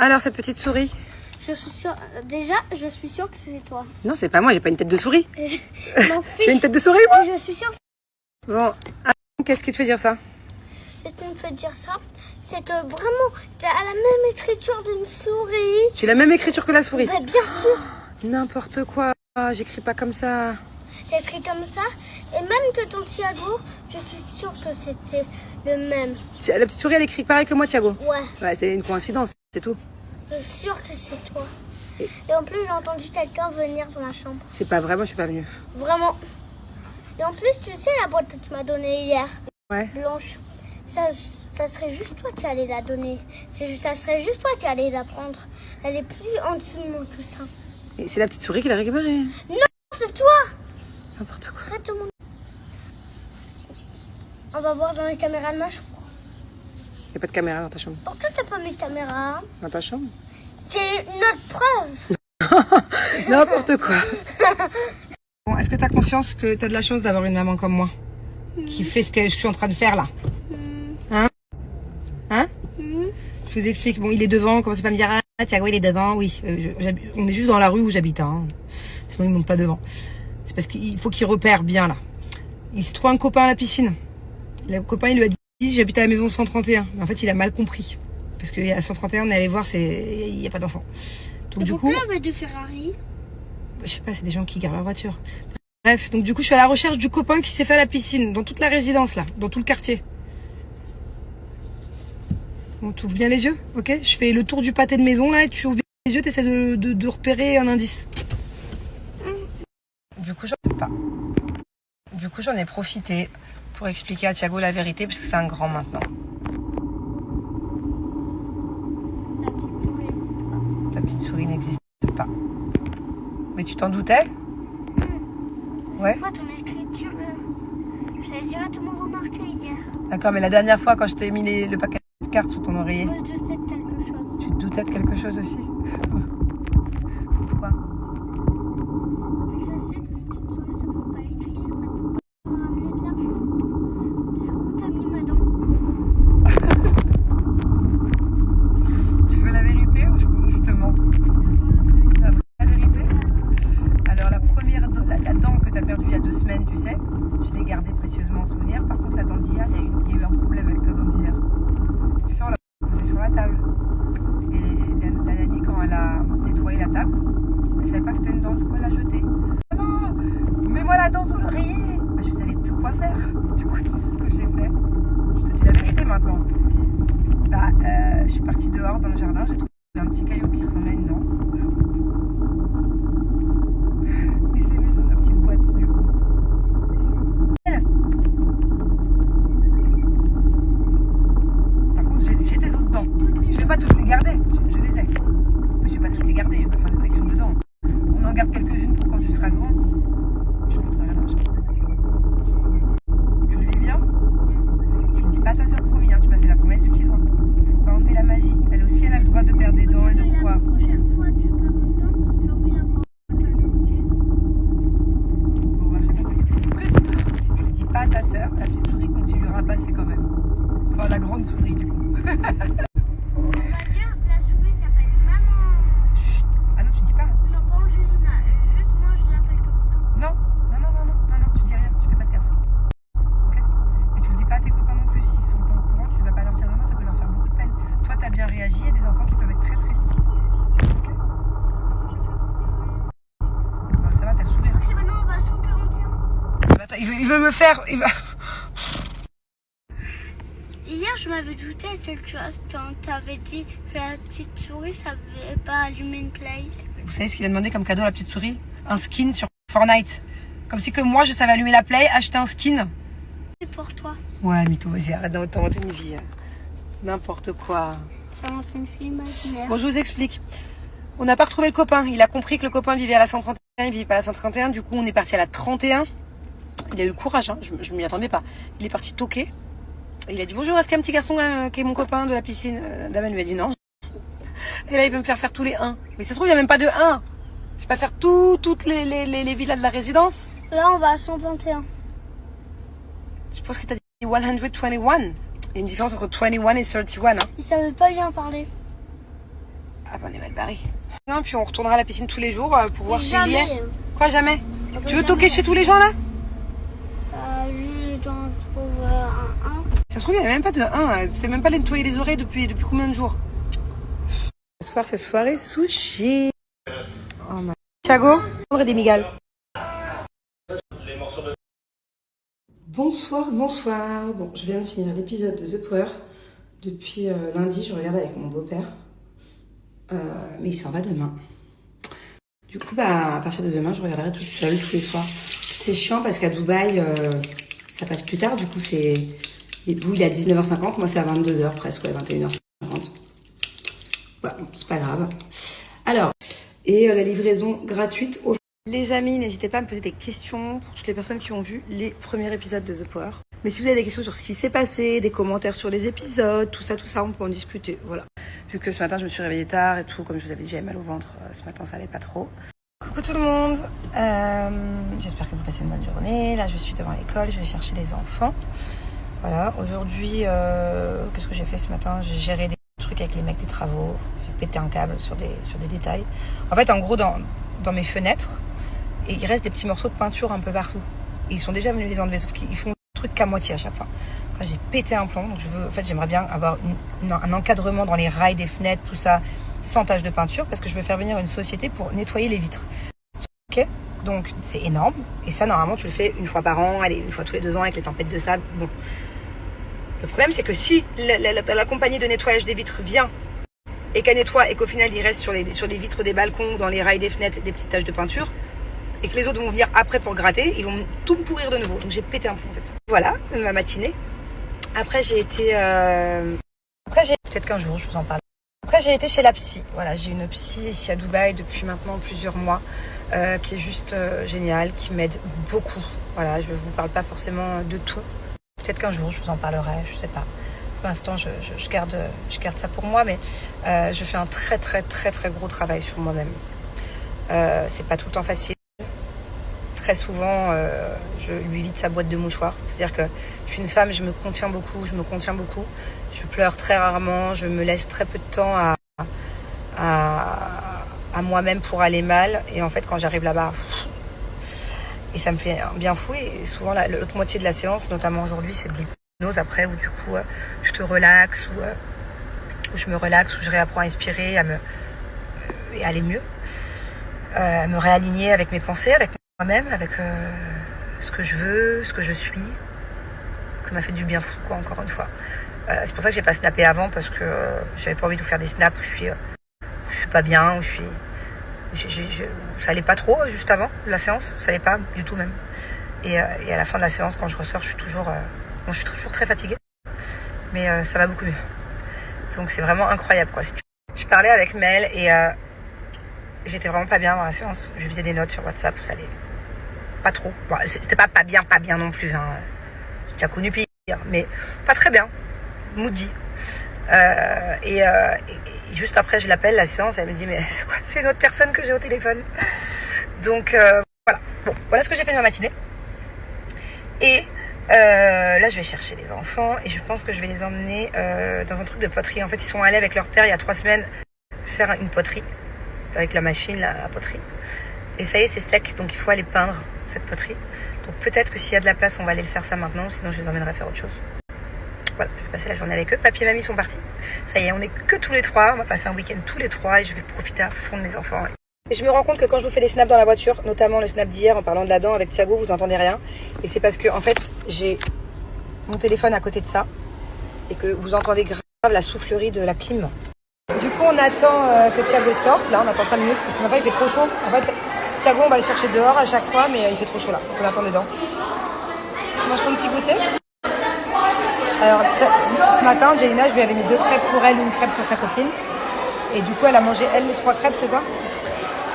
Alors, cette petite souris? Je suis sûre... Déjà, je suis sûre que c'est toi. Non, c'est pas moi, j'ai pas une tête de souris. M'en fiche. J'ai une tête de souris, moi? Je suis sûre. Bon, qu'est-ce qui te fait dire ça? Ce qui me fait dire ça, c'est que vraiment, tu as la même écriture d'une souris. J'ai la même écriture que la souris. Bah, bien sûr. N'importe quoi, j'écris pas comme ça. T'as écrit comme ça. Et même que ton Thiago, je suis sûre que c'était le même. La petite souris, elle écrit pareil que moi, Thiago. Ouais. Ouais, c'est une coïncidence, c'est tout. Je suis sûre que c'est toi. Et en plus, j'ai entendu quelqu'un venir dans la chambre. C'est pas vrai, moi je suis pas venue. Vraiment. Et en plus, tu sais la boîte que tu m'as donnée hier, Ouais. blanche, ça serait juste toi qui allais la donner. Ça serait juste toi qui allais la prendre. Elle est plus en dessous de moi, tout ça. Et c'est la petite souris qui l'a récupérée. Non, c'est toi. N'importe quoi. Arrête de mon... On va voir dans les caméras de ma chambre. Y a pas de caméra dans ta chambre. Pourquoi t'as pas mis de caméra? Dans ta chambre? C'est notre preuve. N'importe quoi. Bon, est-ce que t'as conscience que t'as de la chance d'avoir une maman comme moi? Qui fait ce que je suis en train de faire là? Hein? Hein? Je vous explique. Bon, il est devant. Commencez pas à me dire, ah, Thiago, il est devant. Oui, on est juste dans la rue où j'habite. Hein. Sinon, il monte pas devant. C'est parce qu'il faut qu'il repère bien là. Il s'est trouvé un copain à la piscine. Le copain, il lui a dit, j'habite à la maison 131. Mais en fait, il a mal compris. Parce qu'à 131, on est allé voir, il n'y a pas d'enfant. Donc, Et du pourquoi coup, il y avait deux Ferrari? je sais pas, c'est des gens qui gardent leur voiture. Bref, donc du coup, je suis à la recherche du copain qui s'est fait à la piscine, dans toute la résidence là, dans tout le quartier. On t'ouvre bien les yeux, ok? Je fais le tour du pâté de maison là, et tu ouvres les yeux, t'essaies de repérer un indice. Du coup, j'en ai profité pour expliquer à Thiago la vérité, parce que c'est un grand maintenant. La petite souris. La petite souris n'existe pas. Mais tu t'en doutais? Ouais. Toi, ton écriture, je l'ai directement remarqué hier. D'accord, mais la dernière fois, quand je t'ai mis le paquet de cartes sous ton oreiller, Je sais de quelque chose. tu te doutais de quelque chose aussi? Pourquoi? Je sais qu'une petite souris, ça peut pas écrire, ça peut pas ramener de l'argent. Où t'as mis ma dent? Tu veux la vérité ou je te mens? La vérité? Alors la première la dent que tu as perdue il y a 2 semaines, tu sais, je l'ai gardée précieusement en souvenir. Par contre, la dent d'hier, il y a eu un problème avec la dent d'hier. Tu sais, on l'a posée sur la table. Et la nanny, quand elle a nettoyé la table, elle savait pas que c'était une dent, du coup elle l'a jetée. Maman, mets-moi la dent sous l'oreiller. Je savais plus quoi faire. Du coup, tu sais ce que j'ai fait? Je te dis la vérité maintenant. Bah, je suis partie dehors dans le jardin, j'ai trouvé un petit caillou qui ressemblait à une dent. Et je l'ai mis dans la petite boîte du coup. Par contre, j'ai tes autres dents. Je vais pas toutes les garder, je les ai. Mais je vais pas toutes les garder, je vais pas faire une collection de dents. On en garde quelques-unes pour quand tu seras grand. Je montrerai dans la chambre. Tu le vis bien? Tu ne dis pas à ta soeur, promis, hein, tu m'as fait la promesse du petit doigt. Faut pas enlever la magie. Elle aussi, elle a le droit de perdre des dents et de croire. La prochaine fois, tu perds une dent, j'ai envie d'avoir Bon, bah, c'est compris. Si tu ne dis pas à ta soeur, la petite souris continuera à passer quand même. Enfin, la grande souris, du coup. On va dire la souris s'appelle maman. Chut. Ah non, tu dis pas. Non, pas Angelina, juste moi je l'appelle comme ça. Non, tu dis rien, tu fais pas de gaffe. Ok? Et tu le dis pas à tes copains non plus. S'ils sont pas au courant, tu vas pas leur dire non, ça peut leur faire beaucoup de peine. Toi, t'as bien réagi, il y a des enfants qui peuvent être très tristes. Ok? Bah, ça va, t'as le sourire. Ok, maintenant on va à 141. Attends, il veut me faire. Hier, je m'avais douté à quelque chose quand t'avais dit que la petite souris savait pas allumer une plate. Vous savez ce qu'il a demandé comme cadeau à la petite souris? Un skin sur Fortnite. Comme si que moi, je savais allumer la play, acheter un skin. C'est pour toi. Ouais, mytho, vas-y, arrête d'inventer une vie. N'importe quoi. J'invente une fille imaginaire. Bon, je vous explique. On n'a pas retrouvé le copain. Il a compris que le copain vivait à la 131, il vivait pas à la 131. Du coup, on est parti à la 31. Il a eu le courage, hein. Je m'y attendais pas. Il est parti toquer. Et il a dit bonjour, est-ce qu'il y a un petit garçon qui est mon copain de la piscine? Damien lui a dit non. Et là, il veut me faire tous les 1. Mais ça se trouve, il n'y a même pas de 1. Je vais pas faire toutes les villas de la résidence. Là, on va à 121. Je pense qu'il t'a dit 121. Il y a une différence entre 21 et 31. Hein. Il savait pas bien parler. Ah bah on est mal barré. Non, puis on retournera à la piscine tous les jours pour voir s'il y Jamais. est. Quoi, jamais? Tu veux Jamais. toquer chez tous les gens là? J'en trouve un. Ça se trouve, il n'y a même pas de 1. Tu t'es même pas nettoyé les oreilles depuis combien de jours? Ce soir, c'est soirée sushi. Oh my... Thiago, prendrait des migales. Bonsoir. Bon, je viens de finir l'épisode de The Power. Depuis lundi, je regarde avec mon beau-père. Mais il s'en va demain. Du coup, à partir de demain, je regarderai toute seule tous les soirs. C'est chiant parce qu'à Dubaï, ça passe plus tard. Du coup, c'est... Vous, il est à 19h50. Moi, c'est à 22h presque, ouais, 21h50. Voilà, c'est pas grave. Alors, et la livraison gratuite au... Les amis, n'hésitez pas à me poser des questions pour toutes les personnes qui ont vu les premiers épisodes de The Power. Mais si vous avez des questions sur ce qui s'est passé, des commentaires sur les épisodes, tout ça, on peut en discuter. Voilà. Vu que ce matin, je me suis réveillée tard et tout, comme je vous avais dit, j'avais mal au ventre. Ce matin, ça allait pas trop. Coucou tout le monde. J'espère que vous passez une bonne journée. Là, je suis devant l'école, je vais chercher les enfants. Voilà. Aujourd'hui, qu'est-ce que j'ai fait ce matin? J'ai géré des trucs avec les mecs des travaux. J'ai pété un câble sur des détails. En fait, en gros, dans mes fenêtres, et il reste des petits morceaux de peinture un peu partout. Et ils sont déjà venus les enlever, sauf qu'ils font le truc qu'à moitié à chaque fois. Enfin, j'ai pété un plomb, donc j'aimerais bien avoir un encadrement dans les rails des fenêtres, tout ça, sans tache de peinture, parce que je veux faire venir une société pour nettoyer les vitres. Ok, donc c'est énorme, et ça normalement tu le fais une fois par an, allez, une fois tous les 2 ans avec les tempêtes de sable. Bon. Le problème c'est que si la compagnie de nettoyage des vitres vient et qu'elle nettoie et qu'au final il reste sur les vitres des balcons, dans les rails des fenêtres, des petites taches de peinture, et que les autres vont venir après pour gratter, ils vont tout me pourrir de nouveau. Donc j'ai pété un plomb en fait. Voilà, ma matinée. Après j'ai été... peut-être qu'un jour je vous en parle. Après j'ai été chez la psy. Voilà, j'ai une psy ici à Dubaï depuis maintenant plusieurs mois, qui est juste géniale, qui m'aide beaucoup. Voilà, je vous parle pas forcément de tout. Peut-être qu'un jour je vous en parlerai, je sais pas. Pour l'instant je garde ça pour moi, mais je fais un très gros travail sur moi-même. C'est pas tout le temps facile. Très souvent, je lui vide sa boîte de mouchoirs. C'est-à-dire que je suis une femme, je me contiens beaucoup. Je pleure très rarement, je me laisse très peu de temps à moi-même pour aller mal. Et en fait, quand j'arrive là-bas, et ça me fait un bien fou. Et souvent, l'autre moitié de la séance, notamment aujourd'hui, c'est de l'hypnose après, où du coup, je te relaxe, où je me relaxe, où je réapprends à inspirer, et à aller mieux. À me réaligner avec mes pensées, avec moi-même, avec ce que je veux, ce que je suis. Ça m'a fait du bien fou, quoi, encore une fois. C'est pour ça que j'ai pas snappé avant, parce que j'avais pas envie de vous faire des snaps où je suis pas bien, où ça allait pas trop juste avant la séance, ça allait pas du tout même. Et à la fin de la séance, quand je ressors, je suis toujours très fatiguée, mais ça va beaucoup mieux. Donc c'est vraiment incroyable, quoi. Je parlais avec Mel et j'étais vraiment pas bien dans la séance. Je faisais des notes sur WhatsApp où ça allait pas trop. Bon, c'était pas bien non plus. Hein. J'ai déjà connu pire, mais pas très bien. Moody. Et juste après, je l'appelle, la séance, elle me dit, mais c'est quoi? C'est une autre personne que j'ai au téléphone. Donc, voilà. Bon, voilà ce que j'ai fait de ma matinée. Et là, je vais chercher les enfants et je pense que je vais les emmener dans un truc de poterie. En fait, ils sont allés avec leur père il y a 3 semaines faire une poterie. Avec la machine, la poterie. Et ça y est, c'est sec, donc il faut aller peindre cette poterie. Donc peut-être que s'il y a de la place, on va aller le faire ça maintenant, sinon je les emmènerai faire autre chose. Voilà, je vais passer la journée avec eux. Papy et mamie sont partis. Ça y est, on est que tous les 3. On va passer un week-end tous les 3 et je vais profiter à fond de mes enfants. Et je me rends compte que quand je vous fais des snaps dans la voiture, notamment le snap d'hier en parlant de la dent avec Thiago, vous n'entendez rien. Et c'est parce que, en fait, j'ai mon téléphone à côté de ça et que vous entendez grave la soufflerie de la clim. Du coup, on attend que Thiago sorte. Là, on attend 5 minutes parce que maintenant il fait trop chaud. En fait, Thiago, on va le chercher dehors à chaque fois, mais il fait trop chaud là. Donc on attend dedans. Tu manges ton petit goûter? Alors, ce matin, Jelina, je lui avais mis 2 crêpes pour elle, une crêpe pour sa copine. Et du coup, elle a mangé, elle, les 3 crêpes, c'est ça?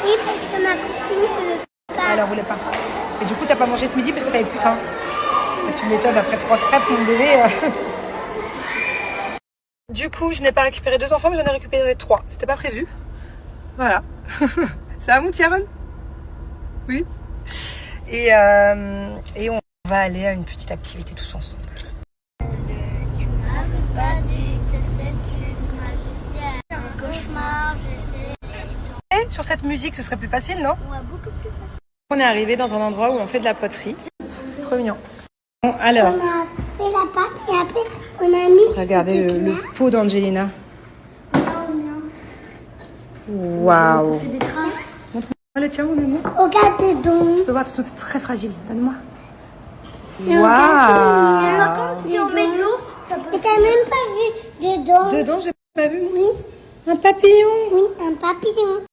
Oui, parce que ma copine ne veut pas. Elle en voulait pas. Et du coup, t'as pas mangé ce midi parce que t'avais plus faim. Et tu m'étonnes, après 3 crêpes, mon bébé. Du coup, je n'ai pas récupéré 2 enfants, mais j'en ai récupéré 3. C'était pas prévu. Voilà. Ça va, mon petit Aaron? Oui. Et on va aller à une petite activité tous ensemble. Tu m'avais pas dit que c'était une magicienne. Un cauchemar, j'étais sur cette musique, ce serait plus facile, non? Ouais, beaucoup plus facile. On est arrivé dans un endroit où on fait de la poterie. C'est trop mignon. Bon, alors, On a fait la pâte et après on a mis. regardez le pot d'Angelina. Waouh. On fait des traces. Montre-moi le tien, mon amour. Regarde dedans. Je peux voir, de toute façon, c'est très fragile. Donne-moi. Et Waouh. regarde, si on met de l'eau, ça peut. Et t'as même pas vu dedans. Dedans, j'ai pas vu. Oui, Un papillon. oui, un papillon.